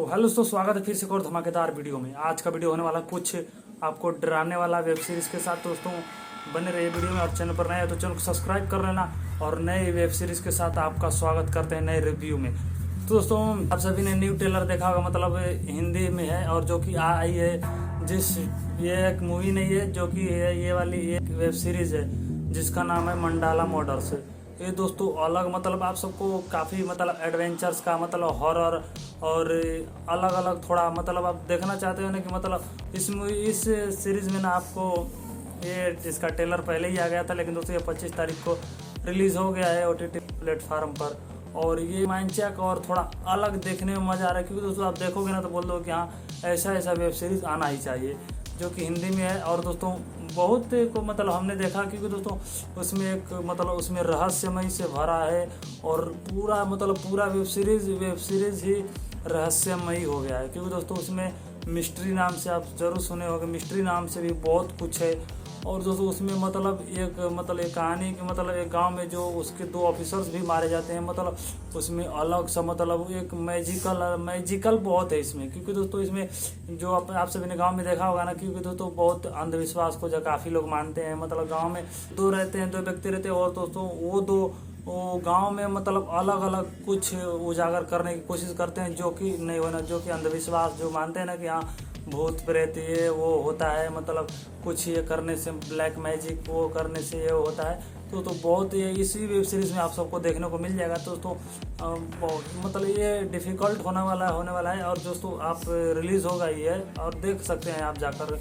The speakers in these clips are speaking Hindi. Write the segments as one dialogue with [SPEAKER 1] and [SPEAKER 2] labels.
[SPEAKER 1] हेलो दोस्तों, स्वागत है फिर से एक और धमाकेदार वीडियो में। आज का वीडियो होने वाला कुछ आपको डराने वाला वेब सीरीज के साथ। दोस्तों बने रहिए वीडियो में, और चैनल पर नए हैं तो चैनल को सब्सक्राइब कर लेना। और नए वेब सीरीज के साथ आपका स्वागत करते हैं नए रिव्यू में। तो दोस्तों आप सभी ने न्यू ट्रेलर देखा होगा, मतलब हिंदी में है और जो कि आई है। ये एक मूवी नहीं है, जो कि ये वाली एक वेब सीरीज है जिसका नाम है मंडाला मर्डर्स। ये दोस्तों अलग, मतलब आप सबको काफ़ी मतलब एडवेंचर्स का, मतलब हॉरर और अलग अलग थोड़ा, मतलब आप देखना चाहते हो ना कि मतलब इस सीरीज़ में ना आपको ये इसका ट्रेलर पहले ही आ गया था, लेकिन दोस्तों ये 25 तारीख को रिलीज़ हो गया है OTT प्लेटफार्म पर। और ये रोमांचक और थोड़ा अलग देखने में मज़ा आ रहा है, क्योंकि दोस्तों आप देखोगे ना तो बोल दो कि हाँ ऐसा वेब सीरीज़ आना ही चाहिए, जो कि हिंदी में है। और दोस्तों बहुत को मतलब हमने देखा, क्योंकि दोस्तों उसमें एक मतलब उसमें रहस्यमय से भरा है, और पूरा वेब सीरीज़ ही रहस्यमयी हो गया है। क्योंकि दोस्तों उसमें मिस्ट्री नाम से आप जरूर सुने होंगे, मिस्ट्री नाम से भी बहुत कुछ है। और दोस्तों उसमें मतलब एक कहानी कि मतलब एक गांव में जो उसके 2 ऑफिसर्स भी मारे जाते हैं, मतलब उसमें अलग सा मतलब एक मैजिकल बहुत है इसमें। क्योंकि दोस्तों इसमें जो आप सभी ने गांव में देखा होगा ना, क्योंकि दोस्तों बहुत अंधविश्वास को जो काफ़ी लोग मानते हैं। मतलब गाँव में 2 व्यक्ति रहते हैं, और दोस्तों वो गांव में मतलब अलग अलग कुछ उजागर करने की कोशिश करते हैं, जो कि नहीं होना, जो कि अंधविश्वास जो मानते हैं ना कि हाँ भूत प्रेत ये वो होता है, मतलब कुछ ये करने से ब्लैक मैजिक वो करने से ये होता है। तो बहुत ये इसी वेब सीरीज़ में आप सबको देखने को मिल जाएगा। तो मतलब ये डिफ़िकल्ट होने वाला है। और दोस्तों आप रिलीज़ होगा ये, और देख सकते हैं आप जाकर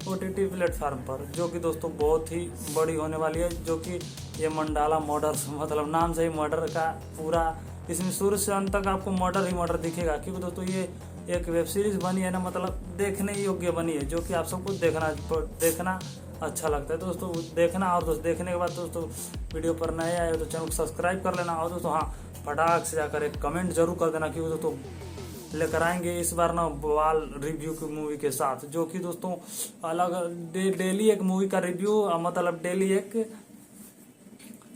[SPEAKER 1] OTT प्लेटफार्म पर, जो कि दोस्तों बहुत ही बड़ी होने वाली है। जो कि ये मंडाला मर्डर्स, मतलब नाम से ही मर्डर का पूरा, इसमें शुरू से अंत तक आपको मर्डर दिखेगा। क्योंकि दोस्तों ये एक वेब सीरीज़ बनी है ना, मतलब देखने योग्य बनी है, जो कि आप सबको देखना अच्छा लगता है। तो दोस्तों देखना, और दोस्तों देखने के बाद दोस्तों वीडियो पर नए आए तो चैनल को सब्सक्राइब कर लेना। और दोस्तों हाँ, फटाक से जाकर एक कमेंट जरूर कर देना, क्योंकि दोस्तों लेकर आएंगे इस बार ना बवाल रिव्यू की मूवी के साथ, जो कि दोस्तों अलग डेली एक मूवी का रिव्यू, मतलब डेली एक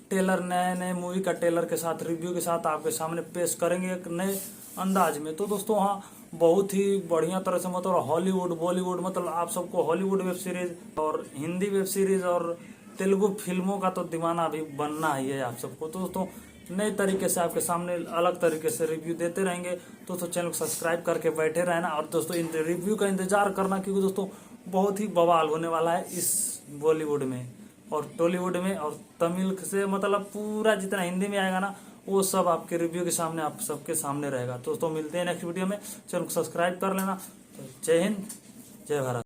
[SPEAKER 1] टेलर नए मूवी का टेलर के साथ रिव्यू के साथ आपके सामने पेश करेंगे एक नए अंदाज में। तो दोस्तों हाँ, बहुत ही बढ़िया तरह से, मतलब हॉलीवुड बॉलीवुड, मतलब आप सबको हॉलीवुड वेब सीरीज और हिंदी वेब सीरीज और तेलुगु फिल्मों का तो दीवाना भी बनना ही है आप सबको। तो दोस्तों नए तरीके से आपके सामने अलग तरीके से रिव्यू देते रहेंगे। दोस्तों चैनल को सब्सक्राइब करके बैठे रहना, और दोस्तों इन रिव्यू का इंतजार करना, क्योंकि दोस्तों बहुत ही बवाल होने वाला है इस बॉलीवुड में और टॉलीवुड में और तमिल से, मतलब पूरा जितना हिंदी में आएगा ना वो सब आपके रिव्यू के सामने, आप सबके सामने रहेगा। दोस्तों मिलते हैं नेक्स्ट वीडियो में, चैनल को सब्सक्राइब कर लेना। तो जय हिंद, जय भारत।